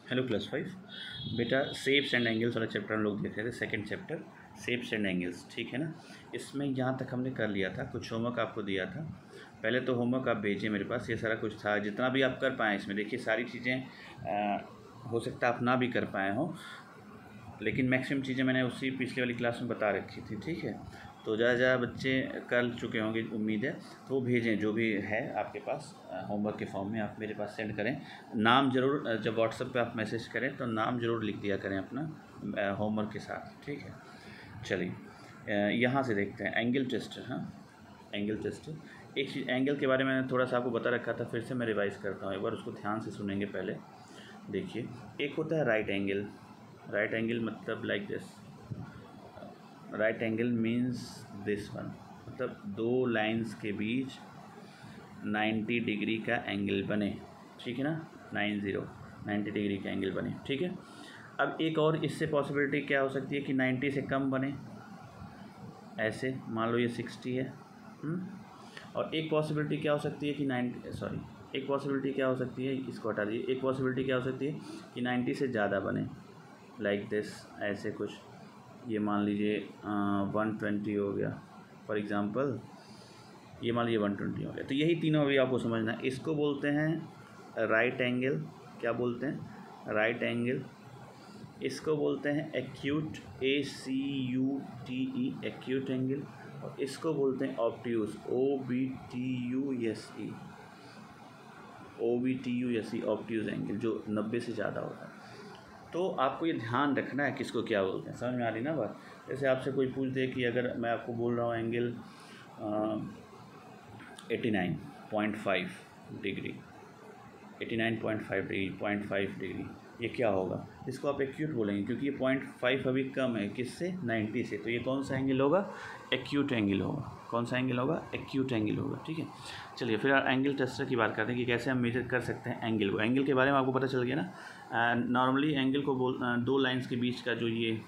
Hello class 5 बेटा, shapes and angles वाला chapter हम लोग देख रहे थे। Second chapter shapes and angles, ठीक है ना। इसमें यहाँ तक हमने कर लिया था, कुछ होमवर्क आपको दिया था। पहले तो होमवर्क आप भेजिए मेरे पास, ये सारा कुछ था, जितना भी आप कर पाएँ इसमें। देखिए सारी चीज़ें हो सकता है आप ना भी कर पाए हों, लेकिन मैक्सिमम चीज़ें मैंने उसी पिछले वाली क्लास में बता रखी थी, ठीक है। तो ज़्यादा बच्चे कर चुके होंगे उम्मीद है, तो वो भेजें जो भी है आपके पास होमवर्क के फॉर्म में, आप मेरे पास सेंड करें। नाम ज़रूर, जब व्हाट्सएप पे आप मैसेज करें तो नाम ज़रूर लिख दिया करें अपना होमवर्क के साथ, ठीक है। चलिए यहाँ से देखते हैं एंगल टेस्टर। हाँ, एंगल टेस्टर एक चीज़, एंगल के बारे में मैंने थोड़ा सा आपको बता रखा था, फिर से मैं रिवाइज़ करता हूँ एक बार, उसको ध्यान से सुनेंगे पहले। देखिए, एक होता है राइट एंगल। राइट एंगल मतलब like this. Right angle means this one, मतलब दो लाइंस के बीच 90 डिग्री का एंगल बने, ठीक है ना। 90 डिग्री का एंगल बने, ठीक है। अब एक और इससे पॉसिबिलिटी क्या हो सकती है कि 90 से कम बने, ऐसे मान लो ये 60 है। और एक पॉसिबिलिटी क्या हो सकती है कि एक पॉसिबिलिटी क्या हो सकती है, इसको हटा दीजिए। एक पॉसिबिलिटी क्या हो सकती है कि 90 से ज़्यादा बने, लाइक दिस, ऐसे कुछ। ये मान लीजिए 120 हो गया फॉर एग्ज़ाम्पल, ये मान लीजिए 120 हो गया। तो यही तीनों अभी आपको समझना है। इसको बोलते हैं राइट एंगल। क्या बोलते हैं? Right angle. इसको बोलते हैं एक्यूट, ACUTE, एक्यूट एंगल। और इसको बोलते हैं ऑब्ट्यूज, OBTUSE, ऑब्ट्यूज एंगल, जो 90 से ज़्यादा होता है। तो आपको ये ध्यान रखना है किसको क्या बोलते हैं। समझ में आ रही ना बात? जैसे आपसे कोई पूछ दे कि अगर मैं आपको बोल रहा हूँ एंगल 89.5 डिग्री, 89.5 डिग्री, 0.5 डिग्री, ये क्या होगा? इसको आप एक्यूट बोलेंगे, क्योंकि ये 0.5 अभी कम है किससे? 90 से। तो ये कौन सा एंगल होगा? एक्यूट एंगल होगा। कौन सा एंगल होगा? एक्यूट एंगल होगा, ठीक है। चलिए फिर एंगल टेस्टर की बात करते हैं कि कैसे हम मेजर कर सकते हैं एंगल को। एंगल के बारे में आपको पता चल गया ना। नॉर्मली एंगल को दो लाइंस के बीच का जो ये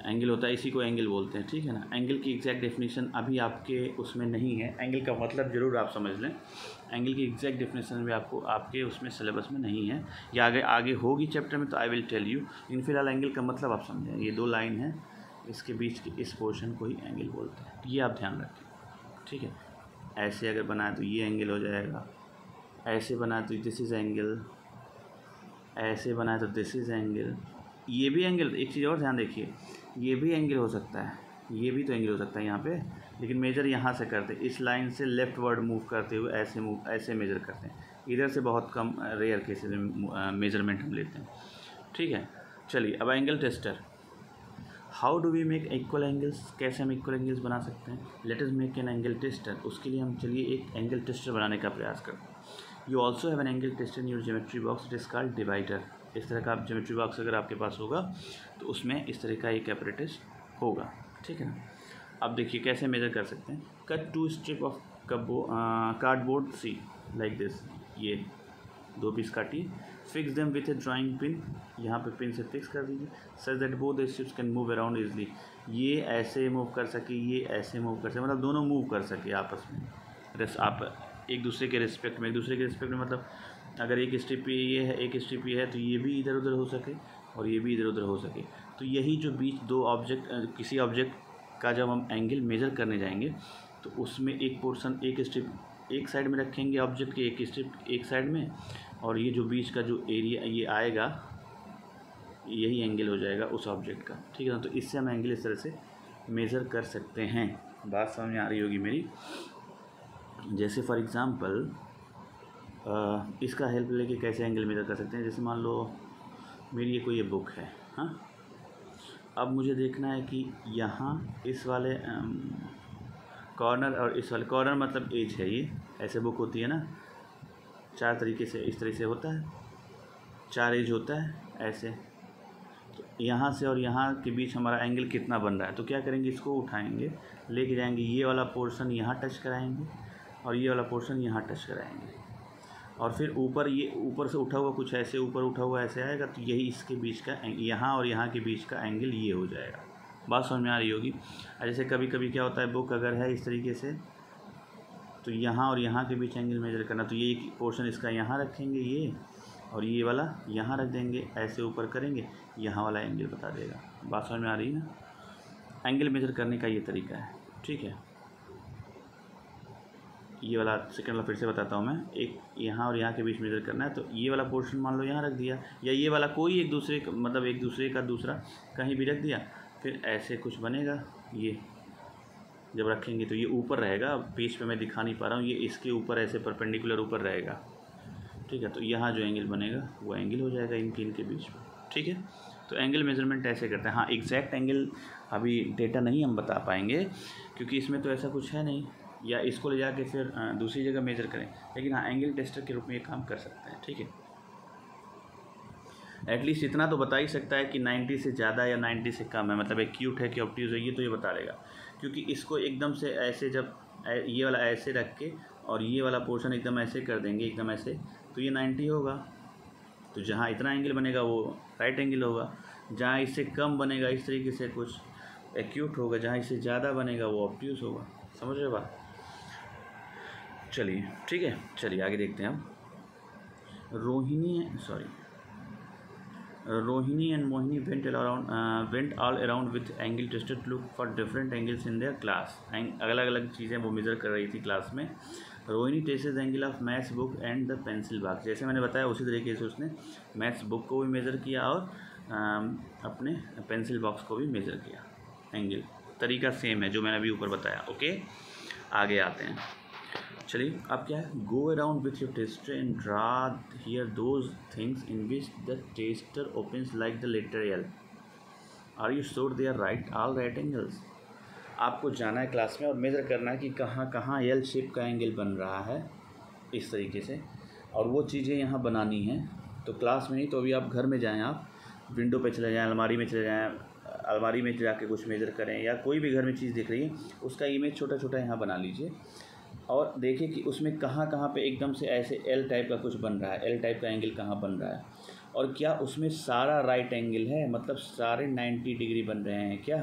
एंगल होता है, इसी को एंगल बोलते हैं, ठीक है ना। एंगल की एग्जैक्ट डेफिनेशन अभी आपके उसमें नहीं है, एंगल का मतलब ज़रूर आप समझ लें। एंगल की एग्जैक्ट डेफिनेशन भी आपको आपके उसमें सिलेबस में नहीं है, या आगे होगी चैप्टर में, तो आई विल टेल यू। लेकिन फिलहाल एंगल का मतलब आप समझें, ये दो लाइन है, इसके बीच के इस पोर्शन को ही एंगल बोलते हैं। ये आप ध्यान रखें, ठीक है। ऐसे अगर बनाए तो ये एंगल हो जाएगा, ऐसे बनाए तो दिस इज़ एंगल, ऐसे बनाए तो दिस इज़ एंगल। ये भी एंगल, एक चीज़ और ध्यान देखिए, ये भी एंगल हो सकता है, ये भी तो एंगल हो सकता है यहाँ पे। लेकिन मेजर यहाँ से करते हैं, इस लाइन से लेफ्ट वर्ड मूव करते हुए ऐसे मेजर करते हैं। इधर से बहुत कम, रेयर केसेस में मेजरमेंट हम लेते हैं, ठीक है। चलिए अब angle tester. How do we make equal angles? कैसे हम इक्वल एंगल्स बना सकते हैं? Let us make an angle tester. उसके लिए हम चलिए एक एंगल टेस्टर बनाने का प्रयास करते हैं। You also have an angle tester in your geometry box, it is called divider. इस तरह का आप ज्योमेट्री बॉक्स अगर आपके पास होगा तो उसमें इस तरह का एक apparatus होगा, ठीक है ना। अब देखिए कैसे मेजर कर सकते हैं। Cut 2 strip of cardboard see, like this. ये 2 पीस काटिए, fix them with a drawing pin, यहाँ पे पिन से फिक्स कर दीजिए, such that both the strips can move around easily. ये ऐसे मूव कर सके, ये ऐसे मूव कर सके, मतलब दोनों मूव कर सके आपस में। आप एक दूसरे के रिस्पेक्ट में, मतलब अगर एक स्ट्रिप ये है, एक स्ट्रिप ये है, तो ये भी इधर उधर हो सके और ये भी इधर उधर हो सके। तो यही जो बीच दो ऑब्जेक्ट, किसी ऑब्जेक्ट का जब हम एंगल मेज़र करने जाएंगे तो उसमें एक पोर्शन, एक स्ट्रिप एक साइड में रखेंगे ऑब्जेक्ट के, एक स्ट्रिप एक साइड में, और ये जो बीच का जो एरिया ये आएगा, यही एंगल हो जाएगा उस ऑब्जेक्ट का, ठीक है ना। तो इससे हम एंगल इस तरह से मेज़र कर सकते हैं। बात समझ में आ रही होगी मेरी। जैसे फॉर एग्ज़ाम्पल इसका हेल्प लेके कैसे एंगल मेज़र कर सकते हैं। जैसे मान लो मेरी ये कोई बुक है, हाँ। अब मुझे देखना है कि यहाँ इस वाले कॉर्नर और इस वाले कॉर्नर मतलब एज है, ये ऐसे बुक होती है ना, 4 तरीके से, इस तरह से होता है, 4 एज होता है ऐसे। तो यहाँ से और यहाँ के बीच हमारा एंगल कितना बन रहा है, तो क्या करेंगे, इसको उठाएंगे, लेके जाएंगे, ये वाला पोर्शन यहाँ टच कराएंगे और ये वाला पोर्शन यहाँ टच कराएंगे, और फिर ऊपर ये ऊपर से उठा हुआ कुछ ऐसे ऊपर उठा हुआ ऐसे आएगा, तो यही इसके बीच का, यहाँ और यहाँ के बीच का एंगल ये हो जाएगा। बात समझ में आ रही होगी। जैसे कभी कभी क्या होता है, बुक अगर है इस तरीके से, तो यहाँ और यहाँ के बीच एंगल मेजर करना, तो ये एक पोर्शन इसका यहाँ रखेंगे ये, और ये वाला यहाँ रख देंगे, ऐसे ऊपर करेंगे, यहाँ वाला एंगल बता देगा। बात समझ में आ रही है ना। एंगल मेजर करने का ये तरीका है, ठीक है। ये वाला सेकंड वाला फिर से बताता हूँ मैं, एक यहाँ और यहाँ के बीच मेजर करना है, तो ये वाला पोर्शन मान लो यहाँ रख दिया, या ये वाला कोई एक दूसरे मतलब एक दूसरे का दूसरा कहीं भी रख दिया, फिर ऐसे कुछ बनेगा। ये जब रखेंगे तो ये ऊपर रहेगा, पेज पे मैं दिखा नहीं पा रहा हूँ, ये इसके ऊपर ऐसे परपेंडिकुलर ऊपर रहेगा, ठीक है। तो यहाँ जो एंगल बनेगा वो एंगल हो जाएगा इनके बीच में, ठीक है। तो एंगल मेजरमेंट ऐसे करते हैं। हाँ, एग्जैक्ट एंगल अभी डेटा नहीं हम बता पाएंगे क्योंकि इसमें तो ऐसा कुछ है नहीं, या इसको ले जाके फिर दूसरी जगह मेजर करें, लेकिन हाँ एंगल टेस्टर के रूप में ये काम कर सकते हैं, ठीक है। एटलीस्ट इतना तो बता ही सकता है कि 90 से ज़्यादा या 90 से कम है, मतलब एक्यूट है कि ऑब्ट्यूज है, ये तो ये बता देगा। क्योंकि इसको एकदम से ऐसे जब ये वाला ऐसे रख के और ये वाला पोर्शन एकदम ऐसे कर देंगे, एकदम ऐसे, तो ये 90 होगा। तो जहाँ इतना एंगल बनेगा वो राइट एंगल होगा, जहाँ इससे कम बनेगा इस तरीके से कुछ एक्यूट होगा, जहाँ इससे ज़्यादा बनेगा वो ऑब्ट्यूज होगा। समझ रहे बात? चलिए ठीक है, चलिए आगे देखते हैं हम। Rohini and Mohini went all around with angle tester to look for different angles in their class। अलग अलग चीज़ें वो मेज़र कर रही थी क्लास में। Rohini tested angle of maths book and the pencil box, जैसे मैंने बताया उसी तरीके से उसने मैथ्स बुक को भी मेज़र किया और अपने पेंसिल बॉक्स को भी मेज़र किया। एंगल तरीका सेम है जो मैंने अभी ऊपर बताया। ओके, आगे आते हैं। चलिए अब क्या है, go around with your tester and draw here those things in which the tester opens like the letter L. Are you sure they are right all right angles. आपको जाना है क्लास में और मेज़र करना है कि कहाँ कहाँ एल शेप का एंगल बन रहा है, इस तरीके से, और वो चीज़ें यहाँ बनानी हैं। तो क्लास में नहीं तो अभी आप घर में जाएँ, आप विंडो पे चले जाएँ, अलमारी में चले जाएँ, अलमारी में जाके कुछ मेज़र करें, या कोई भी घर में चीज़ दिख रही है उसका इमेज छोटा छोटा यहाँ बना लीजिए और देखिए कि उसमें कहाँ कहाँ पे एकदम से ऐसे एल टाइप का कुछ बन रहा है, एल टाइप का एंगल कहाँ बन रहा है, और क्या उसमें सारा राइट एंगल है, मतलब सारे 90 डिग्री बन रहे हैं क्या,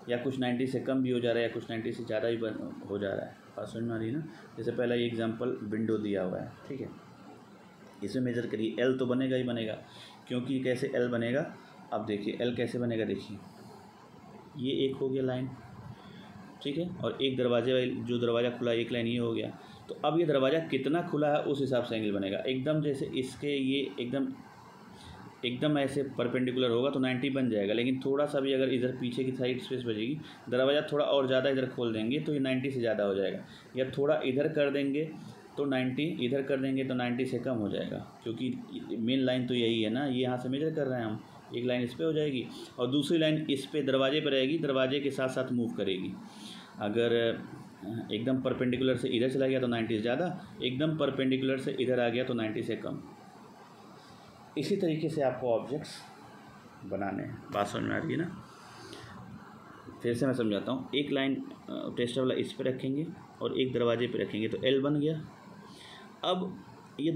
या कुछ 90 से कम भी हो जा रहा है, या कुछ 90 से ज़्यादा भी हो जा रहा है। बात समझ में आ रही है ना। जैसे पहला ये एग्जांपल विंडो दिया हुआ है, ठीक है, इसे मेज़र करिए, एल तो बनेगा ही बनेगा, क्योंकि कैसे एल बनेगा, अब देखिए एल कैसे बनेगा, देखिए ये एक हो गया लाइन, ठीक है, और एक दरवाजे वाली जो दरवाज़ा खुला एक लाइन ये हो गया। तो अब ये दरवाज़ा कितना खुला है उस हिसाब से एंगल बनेगा। एकदम जैसे इसके ये एकदम ऐसे परपेंडिकुलर होगा तो 90 बन जाएगा, लेकिन थोड़ा सा भी अगर इधर पीछे की साइड स्पेस बचेगी, दरवाज़ा थोड़ा और ज़्यादा इधर खोल देंगे तो ये 90 से ज़्यादा हो जाएगा, या थोड़ा इधर कर देंगे तो 90, इधर कर देंगे तो 90 से कम हो जाएगा, क्योंकि मेन लाइन तो यही है ना, ये यहाँ से मेजर कर रहे हैं हम, एक लाइन इस पर हो जाएगी और दूसरी लाइन इस पे दरवाजे पर रहेगी, दरवाजे के साथ साथ मूव करेगी। अगर एकदम परपेंडिकुलर से इधर चला गया तो 90 से ज़्यादा, एकदम परपेंडिकुलर से इधर आ गया तो 90 से कम। इसी तरीके से आपको ऑब्जेक्ट्स बनाने हैं। बात समझ में आ रही है ना। फिर से मैं समझाता हूँ। एक लाइन टेस्टर वाला इस पे रखेंगे और एक दरवाजे पे रखेंगे तो एल बन गया। अब ये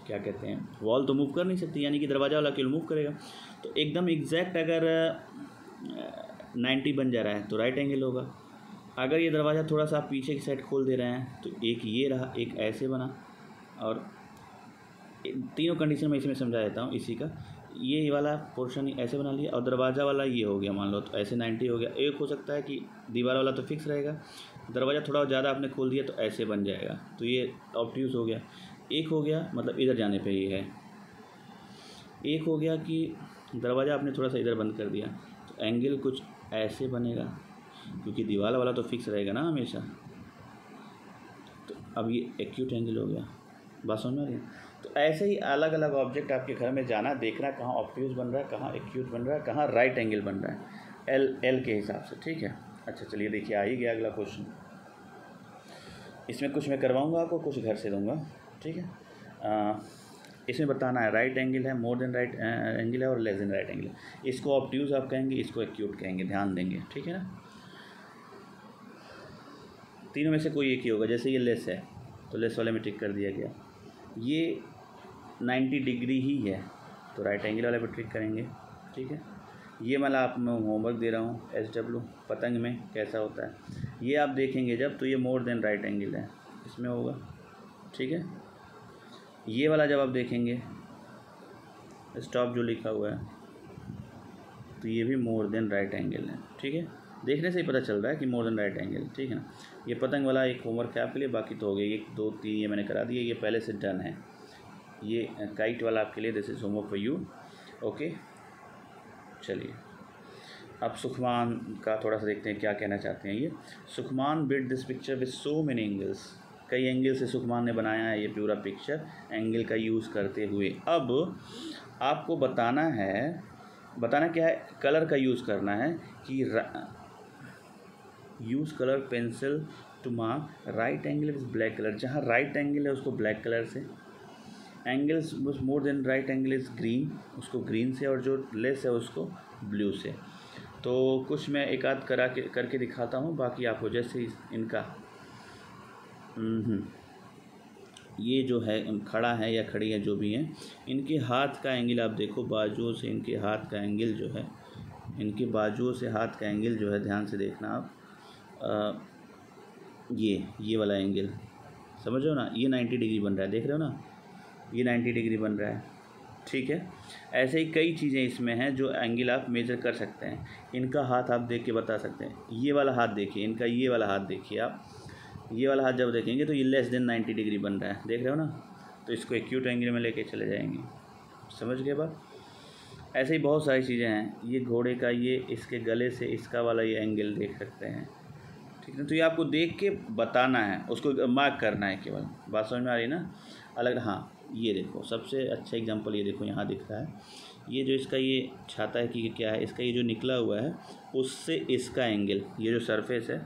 क्या कहते हैं, वॉल तो मूव कर नहीं सकती, यानी कि दरवाज़ा वाला केवल मूव करेगा। तो एकदम एग्जैक्ट अगर 90 बन जा रहा है तो राइट एंगल होगा। अगर ये दरवाज़ा थोड़ा सा आप पीछे की साइड खोल दे रहे हैं तो एक ये रहा, एक ऐसे बना, और तीनों कंडीशन में इसमें समझा देता हूँ इसी का। ये वाला पोर्शन ऐसे बना लिया और दरवाज़ा वाला ये हो गया, मान लो तो ऐसे 90 हो गया। एक हो सकता है कि दीवार वाला तो फिक्स रहेगा, दरवाज़ा थोड़ा ज़्यादा आपने खोल दिया तो ऐसे बन जाएगा, तो ये ऑब्ट्यूज हो गया। एक हो गया मतलब इधर जाने पे ये है। एक हो गया कि दरवाज़ा आपने थोड़ा सा इधर बंद कर दिया तो एंगल कुछ ऐसे बनेगा, क्योंकि दीवार वाला तो फिक्स रहेगा ना हमेशा। तो अब ये एक्यूट एंगल हो गया। बात समझ में आ रही है। तो ऐसे ही अलग अलग ऑब्जेक्ट आपके घर में जाना, देखना कहाँ ऑब्ट्यूज बन रहा है, कहाँ एक्यूट बन रहा है, कहाँ राइट एंगल बन रहा है, एल के हिसाब से, ठीक है। अच्छा चलिए देखिए, आ ही गया अगला क्वेश्चन। इसमें कुछ मैं करवाऊँगा आपको, कुछ घर से दूँगा, ठीक है। इसमें बताना है राइट एंगल है, मोर देन राइट एंगल है और लेस देन राइट एंगल है। इसको ऑब्ट्यूज आप कहेंगे, इसको एक्यूट कहेंगे, ध्यान देंगे, ठीक है ना। तीनों में से कोई एक ही होगा। जैसे ये लेस है तो लेस वाले में टिक कर दिया गया, ये 90 डिग्री ही है तो राइट एंगल वाले पर टिक करेंगे, ठीक है। ये वाला आप मैं होमवर्क दे रहा हूँ, SW पतंग में कैसा होता है ये आप देखेंगे जब, तो ये मोर देन राइट एंगल है इसमें होगा, ठीक है। ये वाला जब आप देखेंगे स्टॉप जो लिखा हुआ है तो ये भी मोर देन राइट एंगल है, ठीक है। देखने से ही पता चल रहा है कि मोर देन राइट एंगल, ठीक है ना। ये पतंग वाला एक होमवर्क है आपके लिए, बाकी तो हो गया 1 2 3 ये मैंने करा दिया, ये पहले से डन है। ये काइट वाला आपके लिए this is homework for you, okay. चलिए अब सुखमान का थोड़ा सा देखते हैं क्या कहना चाहते हैं ये। Sukhman build this picture with so many angles, कई एंगल से सुखमान ने बनाया है ये पूरा पिक्चर एंगल का यूज़ करते हुए। अब आपको बताना क्या है, कलर का यूज़ करना है कि use colour pencil to mark right angle with black colour. जहाँ राइट एंगल है उसको ब्लैक कलर से, angles more than right angle is green, उसको ग्रीन से, और जो लेस है उसको ब्लू से। तो कुछ मैं एक आध करके दिखाता हूँ, बाकी आपको जैसे इनका ये जो है खड़ा है या खड़ी है जो भी है, इनके हाथ का एंगल आप देखो, बाजुओं से इनके हाथ का एंगल जो है, इनके बाजुओं से हाथ का एंगल जो है, ध्यान से देखना आप, ये वाला एंगल समझ रहे हो ना, ये 90 डिग्री बन रहा है, देख रहे हो ना, ये 90 डिग्री बन रहा है, ठीक है। ऐसे ही कई चीज़ें इसमें हैं जो एंगल आप मेजर कर सकते हैं। इनका हाथ आप देख के बता सकते हैं, ये वाला हाथ देखिए, इनका ये वाला हाथ देखिए आप, ये वाला हाथ जब देखेंगे तो ये लेस देन 90 डिग्री बन रहा है, देख रहे हो ना। तो इसको एक्यूट एंगल में लेके चले जाएंगे, समझ गए बात। ऐसे ही बहुत सारी चीज़ें हैं, ये घोड़े का, ये इसके गले से इसका वाला ये एंगल देख सकते हैं, ठीक है। तो ये आपको देख के बताना है, उसको मार्क करना है केवल, बात समझ में आ रही है ना। अलग, हाँ ये देखो सबसे अच्छा एग्जांपल, ये देखो यहाँ दिख रहा है, ये जो इसका ये छाता है कि क्या है, इसका ये जो निकला हुआ है उससे इसका एंगल, ये जो सरफेस है,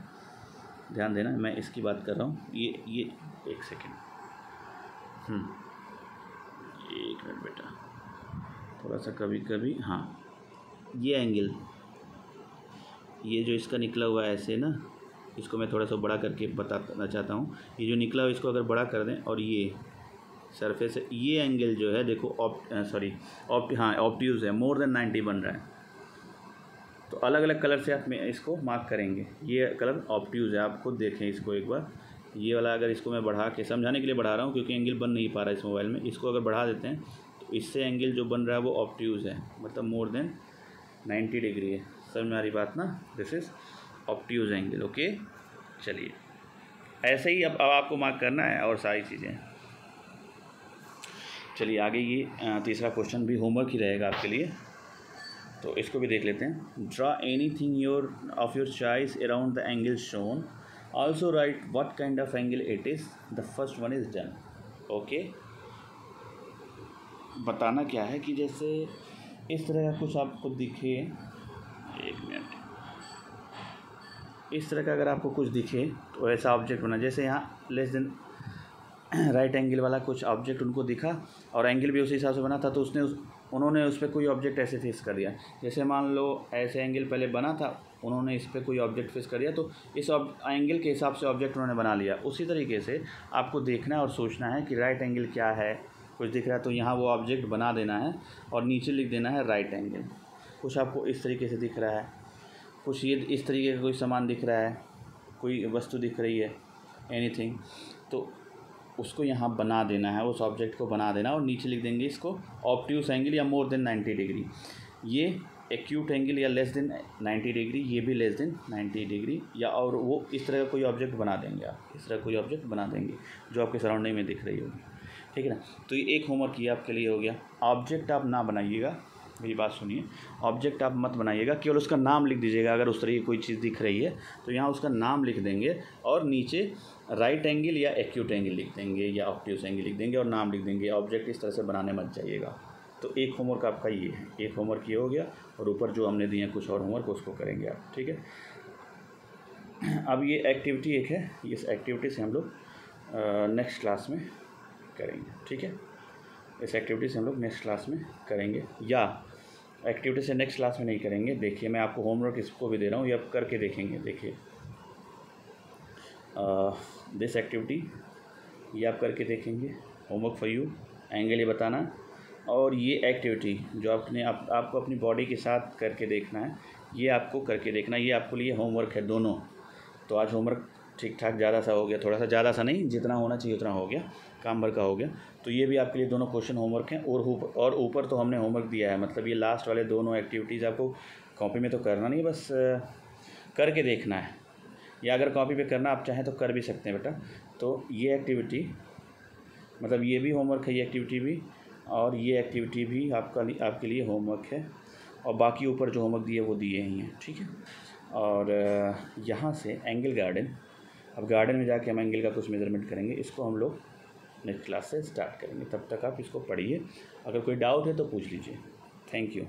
ध्यान देना मैं इसकी बात कर रहा हूँ, ये 1 सेकेंड, 1 मिनट बेटा, थोड़ा सा कभी हाँ, ये एंगल, ये जो इसका निकला हुआ है ऐसे ना, इसको मैं थोड़ा सा बड़ा करके बताना चाहता हूँ। ये जो निकला हुआ इसको अगर बड़ा कर दें, और ये सरफेस है, ये एंगल जो है देखो ऑब्ट्यूज़ है, मोर देन 90 बन रहा है। तो अलग अलग कलर से आप इसको मार्क करेंगे, ये कलर ऑब्ट्यूज़ है, आप खुद देखें इसको एक बार। ये वाला अगर इसको मैं बढ़ा के समझाने के लिए बढ़ा रहा हूँ, क्योंकि एंगल बन नहीं पा रहा है इस मोबाइल में, इसको अगर बढ़ा देते हैं तो इससे एंगल जो बन रहा है वो ऑब्ट्यूज़ है, मतलब मोर देन 90 डिग्री है। समझ में आ रही बात ना, दिस इज़ ऑब्ट्यूज़ एंगल, ओके। चलिए ऐसे ही अब आपको मार्क करना है और सारी चीज़ें। चलिए आगे, ये तीसरा क्वेश्चन भी होमवर्क ही रहेगा आपके लिए, तो इसको भी देख लेते हैं। Draw anything of your choice around the angle shown, also right what kind of angle it is, the first one is done, okay. बताना क्या है कि जैसे इस तरह का कुछ आपको दिखे, 1 मिनट, इस तरह का अगर आपको कुछ दिखे तो ऐसा ऑब्जेक्ट बना, जैसे यहाँ लेस देन राइट एंगल वाला कुछ ऑब्जेक्ट उनको दिखा और एंगल भी उसी हिसाब से बना था, तो उन्होंने उस पर कोई ऑब्जेक्ट ऐसे फिक्स कर दिया। जैसे मान लो ऐसे एंगल पहले बना था, उन्होंने इस पर कोई ऑब्जेक्ट फिक्स कर दिया, तो इस एंगल के हिसाब से ऑब्जेक्ट उन्होंने बना लिया। उसी तरीके से आपको देखना और सोचना है कि राइट एंगल क्या है, कुछ दिख रहा है तो यहाँ वो ऑब्जेक्ट बना देना है और नीचे लिख देना है राइट एंगल। कुछ आपको इस तरीके से दिख रहा है, कुछ ये इस तरीके का कोई सामान दिख रहा है, कोई वस्तु दिख रही है, एनीथिंग, तो उसको यहाँ बना देना है, उस ऑब्जेक्ट को बना देना और नीचे लिख देंगे इसको ऑब्ट्यूस एंगल या मोर देन 90 डिग्री। ये एक्यूट एंगल या लेस देन 90 डिग्री, ये भी लेस देन 90 डिग्री, या और वो इस तरह का कोई ऑब्जेक्ट बना देंगे, आप इस तरह कोई ऑब्जेक्ट बना देंगे जो आपके सराउंडिंग में दिख रही होगी, ठीक है ना। तो ये एक होमवर्क ये आपके लिए हो गया। ऑब्जेक्ट आप ना बनाइएगा, मेरी बात सुनिए, ऑब्जेक्ट आप मत बनाइएगा, केवल उसका नाम लिख दीजिएगा। अगर उस तरह की कोई चीज़ दिख रही है तो यहाँ उसका नाम लिख देंगे और नीचे राइट एंगल या एक्यूट एंगल लिख देंगे या ऑब्ट्यूस एंगल लिख देंगे और नाम लिख देंगे। ऑब्जेक्ट इस तरह से बनाने मत जाइएगा। तो एक होमवर्क आपका ये है, एक होमवर्क ये हो गया, और ऊपर जो हमने दिए हैं कुछ और होमवर्क उसको करेंगे आप, ठीक है। अब ये एक्टिविटी एक है, इस एक्टिविटी से हम लोग नेक्स्ट क्लास में करेंगे, ठीक है। इस एक्टिविटी से हम लोग नेक्स्ट क्लास में करेंगे, या एक्टिविटी से नेक्स्ट क्लास में नहीं करेंगे। देखिए मैं आपको होमवर्क इसको भी दे रहा हूँ, ये आप करके देखेंगे। देखिए दिस एक्टिविटी, ये आप करके देखेंगे, होमवर्क फॉर यू, एंगल ये बताना, और ये एक्टिविटी जो आपको अपनी बॉडी के साथ करके देखना है, ये आपको करके देखना, ये आपके लिए होमवर्क है दोनों। तो आज होमवर्क ठीक ठाक ज़्यादा सा हो गया, थोड़ा सा ज़्यादा सा नहीं, जितना होना चाहिए उतना हो गया, काम भर का हो गया। तो ये भी आपके लिए दोनों क्वेश्चन होमवर्क हैं। और ऊपर तो हमने होमवर्क दिया है, मतलब ये लास्ट वाले दोनों एक्टिविटीज़ आपको कॉपी में तो करना नहीं, बस करके देखना है, या अगर कॉपी पे करना आप चाहें तो कर भी सकते हैं बेटा। तो ये एक्टिविटी मतलब ये भी होमवर्क है, ये एक्टिविटी भी, और ये एक्टिविटी भी आपके लिए होमवर्क है, और बाकी ऊपर जो होमवर्क दिए वो दिए ही हैं, ठीक है। और यहाँ से एंगल गार्डन, अब गार्डन में जाके हम एंगल का कुछ मेज़रमेंट करेंगे, इसको हम लोग नेक्स्ट क्लास से स्टार्ट करेंगे। तब तक आप इसको पढ़िए, अगर कोई डाउट है तो पूछ लीजिए। Thank you.